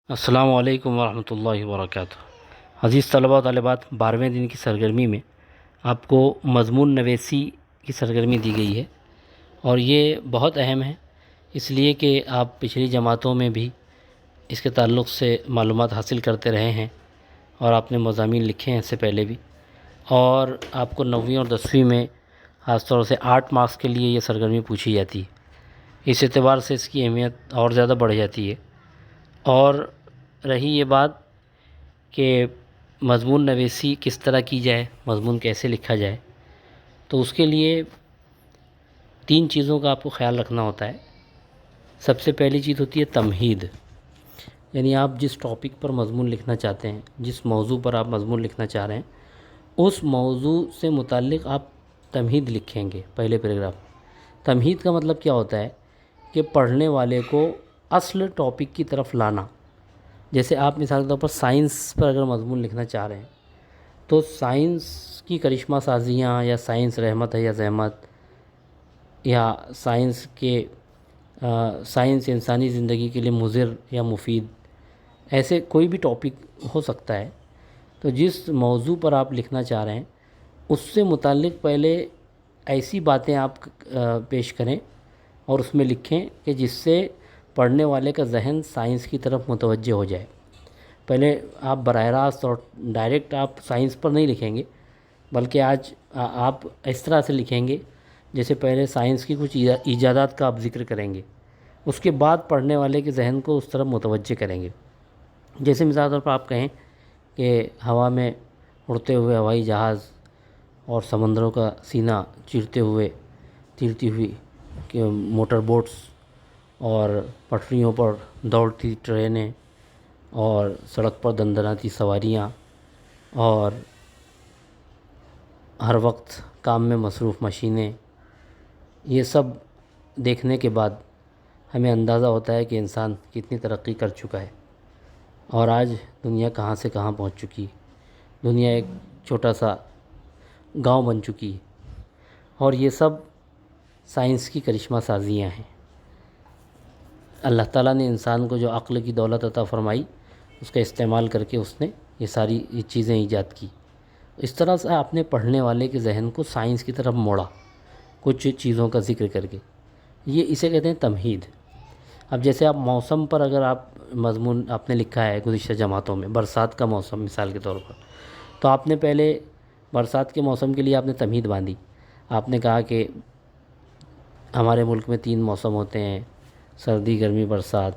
السلام علیکم ورحمۃ اللہ وبرکاتہ۔ عزیز طلباء و طالبات، 12ویں دن کی سرگرمی میں آپ کو مضمون نویسی کی سرگرمی دی گئی ہے، اور یہ بہت اہم ہے اس لیے کہ آپ پچھلی جماعتوں میں بھی اس کے تعلق سے معلومات حاصل کرتے رہے ہیں اور آپ نے مضامین لکھے ہیں اس سے پہلے بھی، اور آپ کو 9ویں اور 10ویں میں خاص طور سے 8 مارکس کے لیے یہ سرگرمی پوچھی جاتی ہے۔ اس اعتبار سے اس کی اہمیت اور زیادہ بڑھ جاتی ہے۔ اور رہی یہ بات کہ مضمون نویسی کس طرح کی جائے، مضمون کیسے لکھا جائے، تو اس کے لیے 3 چیزوں کا آپ کو خیال رکھنا ہوتا ہے۔ سب سے پہلی چیز ہوتی ہے تمہید، یعنی آپ جس ٹاپک پر مضمون لکھنا چاہتے ہیں، جس موضوع پر آپ مضمون لکھنا چاہ رہے ہیں، اس موضوع سے متعلق آپ تمہید لکھیں گے پہلے پیراگراف۔ تمہید کا مطلب کیا ہوتا ہے کہ پڑھنے والے کو اصل ٹاپک کی طرف لانا۔ جیسے آپ مثال کے طور پر سائنس پر اگر مضمون لکھنا چاہ رہے ہیں تو سائنس کی کرشمہ سازیاں، یا سائنس رحمت ہے یا زحمت، یا سائنس انسانی زندگی کے لیے مضر یا مفید، ایسے کوئی بھی ٹاپک ہو سکتا ہے۔ تو جس موضوع پر آپ لکھنا چاہ رہے ہیں اس سے متعلق پہلے ایسی باتیں آپ پیش کریں اور اس میں لکھیں کہ جس سے پڑھنے والے کا ذہن سائنس کی طرف متوجہ ہو جائے۔ پہلے آپ براہ راست اور ڈائریکٹ آپ سائنس پر نہیں لکھیں گے، بلکہ آج آپ اس طرح سے لکھیں گے جیسے پہلے سائنس کی کچھ ایجادات کا آپ ذکر کریں گے، اس کے بعد پڑھنے والے کے ذہن کو اس طرف متوجہ کریں گے۔ جیسے مثال طور پر آپ کہیں کہ ہوا میں اڑتے ہوئے ہوائی جہاز، اور سمندروں کا سینہ چیرتی ہوئی کہ موٹر بوٹس، اور پٹریوں پر دوڑتی ٹرینیں، اور سڑک پر دندناتی سواریاں، اور ہر وقت کام میں مصروف مشینیں۔ یہ سب دیکھنے کے بعد ہمیں اندازہ ہوتا ہے کہ انسان کتنی ترقی کر چکا ہے، اور آج دنیا کہاں سے کہاں پہنچ چکی ہے۔ دنیا ایک چھوٹا سا گاؤں بن چکی ہے، اور یہ سب سائنس کی کرشمہ سازیاں ہیں۔ اللہ تعالیٰ نے انسان کو جو عقل کی دولت عطا فرمائی، اس کا استعمال کر کے اس نے یہ ساری چیزیں ایجاد کی۔ اس طرح سے آپ نے پڑھنے والے کے ذہن کو سائنس کی طرف موڑا کچھ چیزوں کا ذکر کر کے، اسے کہتے ہیں تمہید۔ اب جیسے آپ موسم پر اگر آپ مضمون آپ نے لکھا ہے گزشتہ جماعتوں میں، برسات کا موسم مثال کے طور پر، تو آپ نے پہلے برسات کے موسم کے لیے آپ نے تمہید باندھی۔ آپ نے کہا کہ ہمارے ملک میں 3 موسم ہوتے ہیں، سردی، گرمی، برسات،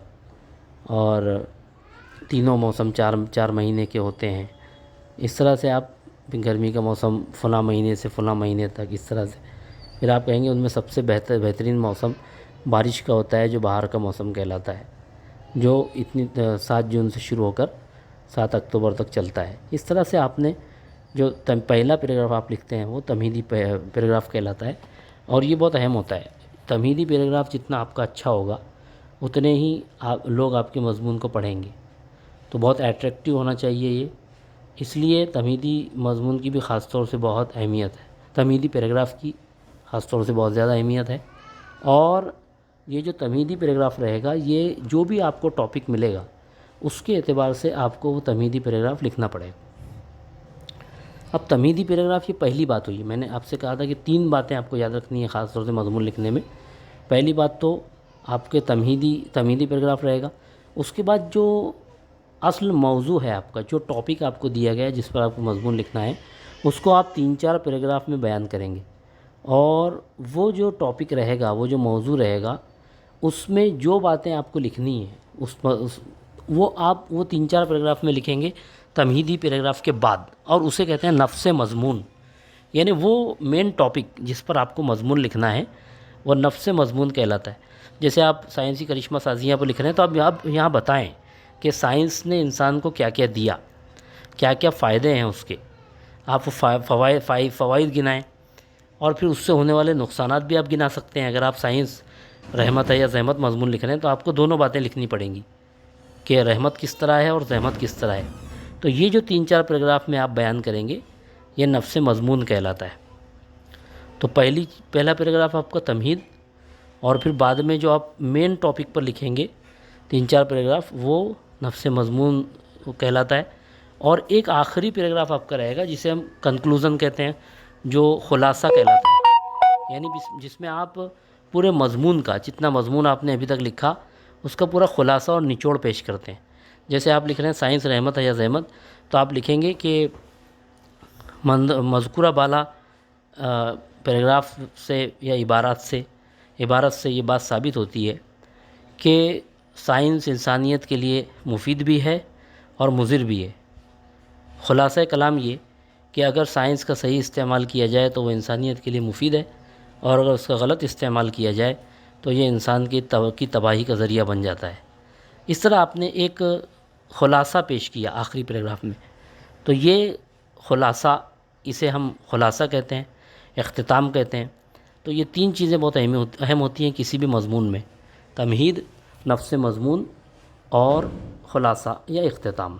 اور تینوں موسم 4 مہینے کے ہوتے ہیں۔ اس طرح سے آپ گرمی کا موسم فلاں مہینے سے فلاں مہینے تک، اس طرح سے پھر آپ کہیں گے ان میں سب سے بہترین موسم بارش کا ہوتا ہے، جو بہار کا موسم کہلاتا ہے، جو 7 جون سے شروع ہو کر 7 اکتوبر تک چلتا ہے۔ اس طرح سے آپ نے جو پہلا پیراگراف آپ لکھتے ہیں وہ تمہیدی پیراگراف کہلاتا ہے، اور یہ بہت اہم ہوتا ہے۔ تمہیدی پیراگراف جتنا آپ کا اچھا ہوگا اتنے ہی لوگ آپ کے مضمون کو پڑھیں گے، تو بہت اٹریکٹیو ہونا چاہیے یہ۔ اس لیے تمہیدی مضمون کی بھی خاص طور سے بہت اہمیت ہے، تمہیدی پیراگراف کی خاص طور سے بہت زیادہ اہمیت ہے۔ اور یہ جو تمہیدی پیراگراف رہے گا، یہ جو بھی آپ کو ٹاپک ملے گا اس کے اعتبار سے آپ کو وہ تمہیدی پیراگراف لکھنا پڑے گا۔ اب تمہیدی پیراگراف یہ پہلی بات ہوئی۔ میں نے آپ سے کہا تھا کہ 3 باتیں آپ کو یاد رکھنی ہے خاص طور سے مضمون لکھنے میں۔ پہلی بات تو آپ کے تمہیدی پیراگراف رہے گا۔ اس کے بعد جو اصل موضوع ہے آپ کا، جو ٹاپک آپ کو دیا گیا ہے جس پر آپ کو مضمون لکھنا ہے، اس کو آپ 3-4 پیراگراف میں بیان کریں گے، اور وہ جو ٹاپک رہے گا، وہ جو موضوع رہے گا، اس میں جو باتیں آپ کو لکھنی ہیں وہ آپ 3-4 پیراگراف میں لکھیں گے تمہیدی پیراگراف کے بعد، اور اسے کہتے ہیں نفس مضمون۔ یعنی وہ مین ٹاپک جس پر آپ کو مضمون لکھنا ہے وہ نفس مضمون کہلاتا ہے۔ جیسے آپ سائنسی کرشمہ سازیاں پر لکھ رہے ہیں تو آپ یہاں بتائیں کہ سائنس نے انسان کو کیا کیا دیا، کیا کیا فائدے ہیں اس کے، آپ فوائد گنائیں، اور پھر اس سے ہونے والے نقصانات بھی آپ گنا سکتے ہیں۔ اگر آپ سائنس رحمت ہے یا زحمت مضمون لکھ رہے ہیں تو آپ کو دونوں باتیں لکھنی پڑیں گی کہ رحمت کس طرح ہے اور زحمت کس طرح ہے۔ تو یہ جو 3-4 پیراگراف میں آپ بیان کریں گے یہ نفس مضمون کہلاتا ہے۔ تو پہلا پیراگراف آپ کا تمہید، اور پھر بعد میں جو آپ مین ٹاپک پر لکھیں گے 3-4 پیراگراف، وہ نفس مضمون وہ کہلاتا ہے. اور ایک آخری پیراگراف آپ کا رہے گا جسے ہم کنکلوژن کہتے ہیں، جو خلاصہ کہلاتا ہے، یعنی جس میں آپ پورے مضمون کا، جتنا مضمون آپ نے ابھی تک لکھا اس کا پورا خلاصہ اور نچوڑ پیش کرتے ہیں. جیسے آپ لکھ رہے ہیں سائنس رحمت ہے یا زحمت، تو آپ لکھیں گے کہ مذکورہ بالا پیراگراف سے یا عبارت سے یہ بات ثابت ہوتی ہے کہ سائنس انسانیت کے لیے مفید بھی ہے اور مضر بھی ہے. خلاصہ کلام یہ کہ اگر سائنس کا صحیح استعمال کیا جائے تو وہ انسانیت کے لیے مفید ہے، اور اگر اس کا غلط استعمال کیا جائے تو یہ انسان کی تباہی کا ذریعہ بن جاتا ہے. اس طرح آپ نے ایک خلاصہ پیش کیا آخری پیراگراف میں. تو یہ خلاصہ، اسے ہم خلاصہ کہتے ہیں، اختتام کہتے ہیں. تو یہ تین چیزیں بہت اہم ہوتی ہیں کسی بھی مضمون میں: تمہید، نفس مضمون اور خلاصہ یا اختتام.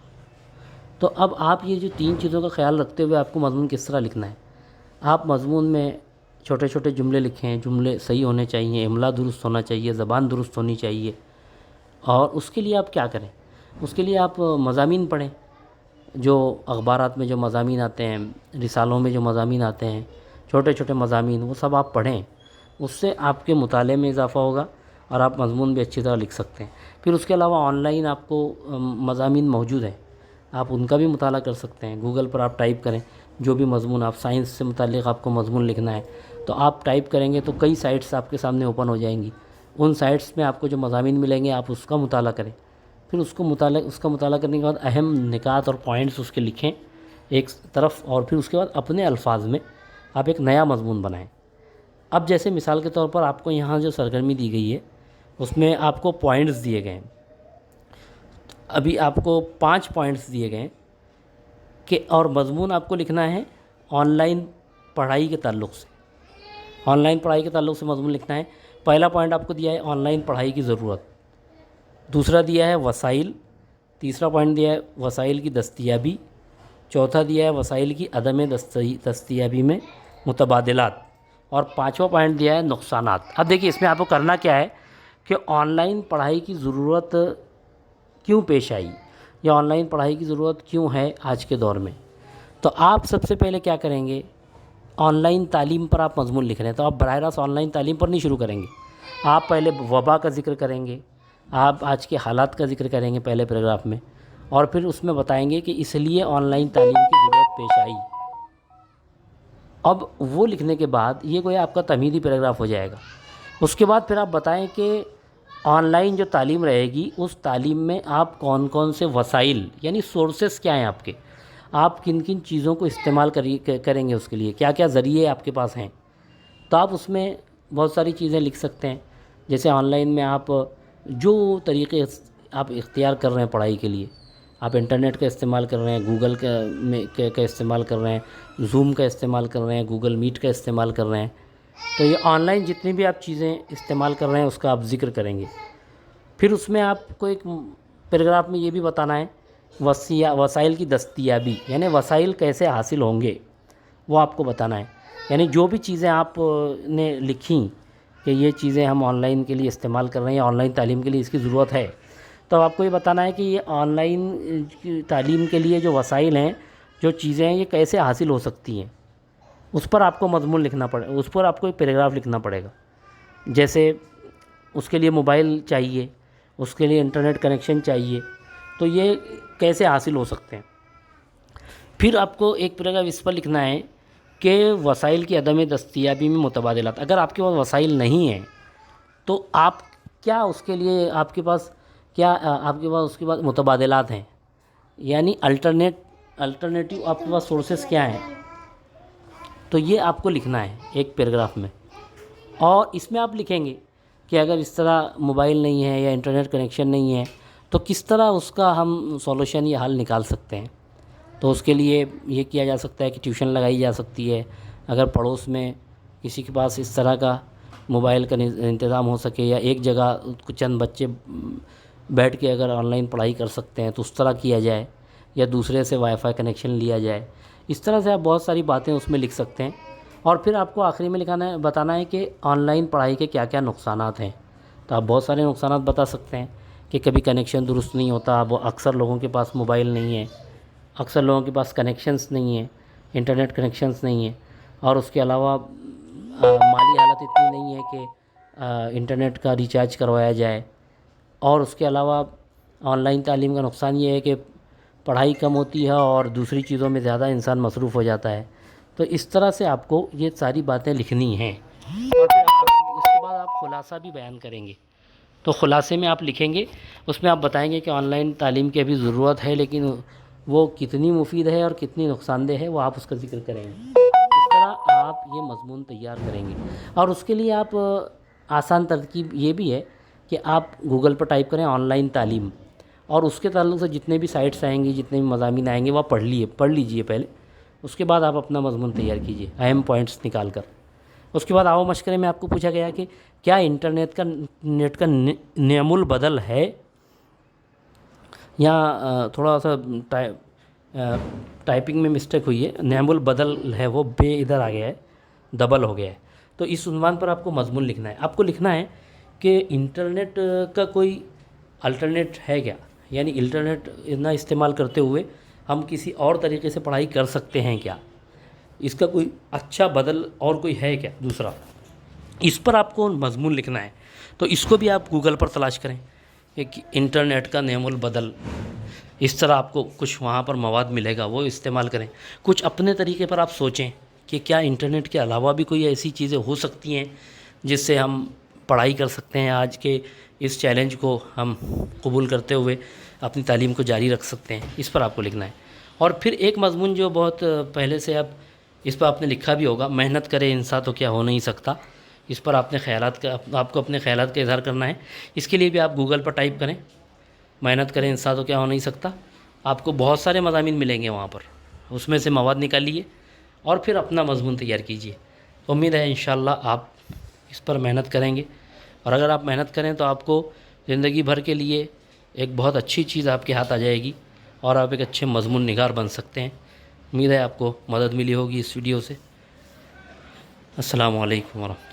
تو اب آپ یہ جو تین چیزوں کا خیال رکھتے ہوئے آپ کو مضمون کس طرح لکھنا ہے، آپ مضمون میں چھوٹے چھوٹے جملے لکھیں، جملے صحیح ہونے چاہیے، املا درست ہونا چاہیے، زبان درست ہونی چاہیے. اور اس کے لیے آپ کیا کریں؟ اس کے لیے آپ مضامین پڑھیں، جو اخبارات میں جو مضامین آتے ہیں، رسالوں میں جو مضامین آتے ہیں، چھوٹے چھوٹے مضامین، وہ سب آپ پڑھیں. اس سے آپ کے مطالعے میں اضافہ ہوگا اور آپ مضمون بھی اچھی طرح لکھ سکتے ہیں. پھر اس کے علاوہ آن لائن آپ کو مضامین موجود ہیں، آپ ان کا بھی مطالعہ کر سکتے ہیں. گوگل پر آپ ٹائپ کریں جو بھی مضمون، آپ سائنس سے متعلق آپ کو مضمون لکھنا ہے تو آپ ٹائپ کریں گے تو کئی سائٹس آپ کے سامنے اوپن ہو جائیں گی. ان سائٹس میں آپ کو جو مضامین ملیں گے آپ اس کا مطالعہ کریں. پھر اس کا مطالعہ کرنے کے بعد اہم نکات اور پوائنٹس اس کے لکھیں ایک طرف، اور پھر اس کے بعد اپنے الفاظ میں آپ ایک نیا مضمون بنائیں. اب جیسے مثال کے طور پر آپ کو یہاں جو سرگرمی دی گئی ہے اس میں آپ کو پوائنٹس دیے گئے ہیں. ابھی آپ کو 5 پوائنٹس دیے گئے ہیں کہ اور مضمون آپ کو لکھنا ہے آن لائن پڑھائی کے تعلق سے. آن لائن پڑھائی کے تعلق سے مضمون لکھنا ہے. پہلا پوائنٹ آپ کو دیا ہے آن لائن پڑھائی کی ضرورت، دوسرا دیا ہے وسائل، تیسرا پوائنٹ دیا ہے وسائل کی دستیابی، چوتھا دیا ہے وسائل کی عدم دستیابی میں متبادلات، اور پانچواں پوائنٹ دیا ہے نقصانات. اب دیکھیے اس میں آپ کو کرنا کیا ہے کہ آن لائن پڑھائی کی ضرورت کیوں پیش آئی یا آن لائن پڑھائی کی ضرورت کیوں ہے آج کے دور میں. تو آپ سب سے پہلے کیا کریں گے، آن لائن تعلیم پر آپ مضمون لکھ رہے ہیں تو آپ براہ راست آن لائن تعلیم پر نہیں شروع کریں گے. آپ پہلے وبا کا ذکر کریں گے، آپ آج کے حالات کا ذکر کریں گے پہلے پیراگراف میں، اور پھر اس میں بتائیں گے کہ اس لیے آن لائن تعلیم کی ضرورت پیش آئی. اب وہ لکھنے کے بعد یہ کوئی آپ کا تمہیدی پیراگراف ہو جائے گا. اس کے بعد پھر آپ بتائیں کہ آن لائن جو تعلیم رہے گی اس تعلیم میں آپ کون کون سے وسائل یعنی سورسز کیا ہیں آپ کے، آپ کن کن چیزوں کو استعمال کریں گے، اس کے لیے کیا کیا ذریعے آپ کے پاس ہیں. تو آپ اس میں بہت ساری چیزیں لکھ سکتے ہیں. جیسے آن لائن میں آپ جو طریقے آپ اختیار کر رہے ہیں پڑھائی کے لیے، آپ انٹرنیٹ کا استعمال کر رہے ہیں، گوگل کا استعمال کر رہے ہیں، زوم کا استعمال کر رہے ہیں، گوگل میٹ کا استعمال کر رہے ہیں، تو یہ آن لائن جتنی بھی آپ چیزیں استعمال کر رہے ہیں اس کا آپ ذکر کریں گے. پھر اس میں آپ کو ایک پیراگراف میں یہ بھی بتانا ہے وسائل کی دستیابی، یعنی وسائل کیسے حاصل ہوں گے وہ آپ کو بتانا ہے. یعنی جو بھی چیزیں آپ نے لکھیں کہ یہ چیزیں ہم آن لائن کے لیے استعمال کر رہے ہیں، آن لائن تعلیم کے لیے اس کی ضرورت ہے، تو آپ کو یہ بتانا ہے کہ یہ آن لائن تعلیم کے لیے جو وسائل ہیں، جو چیزیں ہیں، یہ کیسے حاصل ہو سکتی ہیں. اس پر آپ کو مضمون لکھنا پڑے، اس پر آپ کو ایک پیراگراف لکھنا پڑے گا. جیسے اس کے لیے موبائل چاہیے، اس کے لیے انٹرنیٹ کنیکشن چاہیے، تو یہ کیسے حاصل ہو سکتے ہیں. پھر آپ کو ایک پیراگراف اس پر لکھنا ہے کہ وسائل کی عدم دستیابی میں متبادلات. اگر آپ کے پاس وسائل نہیں ہیں تو آپ کیا اس کے لیے آپ کے پاس اس کے بعد متبادلات ہیں، یعنی الٹرنیٹیو آپ کے پاس سورسز کیا ہیں. تو یہ آپ کو لکھنا ہے ایک پیراگراف میں. اور اس میں آپ لکھیں گے کہ اگر اس طرح موبائل نہیں ہے یا انٹرنیٹ کنیکشن نہیں ہے تو کس طرح اس کا ہم سولوشن یا حل نکال سکتے ہیں. تو اس کے لیے یہ کیا جا سکتا ہے کہ ٹیوشن لگائی جا سکتی ہے. اگر پڑوس میں کسی کے پاس اس طرح کا موبائل کا انتظام ہو سکے یا ایک جگہ چند بچے بیٹھ کے اگر آن لائن پڑھائی کر سکتے ہیں تو اس طرح کیا جائے، یا دوسرے سے وائی فائی کنیکشن لیا جائے. اس طرح سے آپ بہت ساری باتیں اس میں لکھ سکتے ہیں. اور پھر آپ کو آخری میں بتانا ہے کہ آن لائن پڑھائی کے کیا کیا نقصانات ہیں. تو آپ بہت سارے نقصانات بتا سکتے ہیں کہ کبھی کنیکشن درست نہیں ہوتا، وہ اکثر لوگوں کے پاس موبائل نہیں ہے، اکثر لوگوں کے پاس کنیکشنز نہیں ہیں، انٹرنیٹ کنیکشنز نہیں ہیں، اور اس کے علاوہ مالی حالت اتنی نہیں ہے کہ انٹرنیٹ کا ریچارج کروایا جائے، اور اس کے علاوہ آن لائن تعلیم کا نقصان یہ ہے کہ پڑھائی کم ہوتی ہے اور دوسری چیزوں میں زیادہ انسان مصروف ہو جاتا ہے۔ تو اس طرح سے آپ کو یہ ساری باتیں لکھنی ہیں، اور پھر اس کے بعد آپ خلاصہ بھی بیان کریں گے۔ تو خلاصے میں آپ لکھیں گے، اس میں آپ بتائیں گے کہ آن لائن تعلیم کی ابھی ضرورت ہے، لیکن وہ کتنی مفید ہے اور کتنی نقصان دہ ہے وہ آپ اس کا ذکر کریں گے۔ اس طرح آپ یہ مضمون تیار کریں گے، اور اس کے لیے آپ آسان ترکیب یہ بھی ہے کہ آپ گوگل پر ٹائپ کریں آن لائن تعلیم، اور اس کے تعلق سے جتنے بھی سائٹس آئیں گی، جتنے بھی مضامین آئیں گے وہ پڑھ لیجئے پہلے، اس کے بعد آپ اپنا مضمون تیار کیجئے اہم پوائنٹس نکال کر۔ اس کے بعد آؤ مشورے میں آپ کو پوچھا گیا کہ کیا انٹرنیٹ کا نعم البدل ہے، یا تھوڑا سا ٹائپنگ میں مسٹیک ہوئی ہے، نعم البدل ہے وہ بے ادھر آ گیا ہے، ڈبل ہو گیا ہے۔ تو اس عنوان پر آپ کو مضمون لکھنا ہے۔ آپ کو لکھنا ہے کہ انٹرنیٹ کا کوئی الٹرنیٹ ہے کیا، یعنی انٹرنیٹ نہ استعمال کرتے ہوئے ہم کسی اور طریقے سے پڑھائی کر سکتے ہیں کیا، اس کا کوئی اچھا بدل اور کوئی ہے کیا دوسرا، اس پر آپ کو مضمون لکھنا ہے۔ تو اس کو بھی آپ گوگل پر تلاش کریں کہ انٹرنیٹ کا نعم البدل، اس طرح آپ کو کچھ وہاں پر مواد ملے گا، وہ استعمال کریں۔ کچھ اپنے طریقے پر آپ سوچیں کہ کیا انٹرنیٹ کے علاوہ بھی کوئی ایسی چیزیں ہو سکتی ہیں جس سے ہم پڑھائی کر سکتے ہیں، آج کے اس چیلنج کو ہم قبول کرتے ہوئے اپنی تعلیم کو جاری رکھ سکتے ہیں، اس پر آپ کو لکھنا ہے۔ اور پھر ایک مضمون جو بہت پہلے سے اب اس پر آپ نے لکھا بھی ہوگا، محنت کرے انسان تو کیا ہو نہیں سکتا، اس پر آپ کو اپنے خیالات کا اظہار کرنا ہے۔ اس کے لیے بھی آپ گوگل پر ٹائپ کریں محنت کرے انسان تو کیا ہو نہیں سکتا، آپ کو بہت سارے مضامین ملیں گے وہاں پر، اس میں سے مواد نکالیے اور پھر اپنا مضمون تیار کیجیے۔ امید ہے انشاءاللہ آپ اس پر محنت کریں گے، اور اگر آپ محنت کریں تو آپ کو زندگی بھر کے لیے ایک بہت اچھی چیز آپ کے ہاتھ آ جائے گی، اور آپ ایک اچھے مضمون نگار بن سکتے ہیں۔ امید ہے آپ کو مدد ملی ہوگی اس ویڈیو سے۔ السلام علیکم ورحمۃ اللہ۔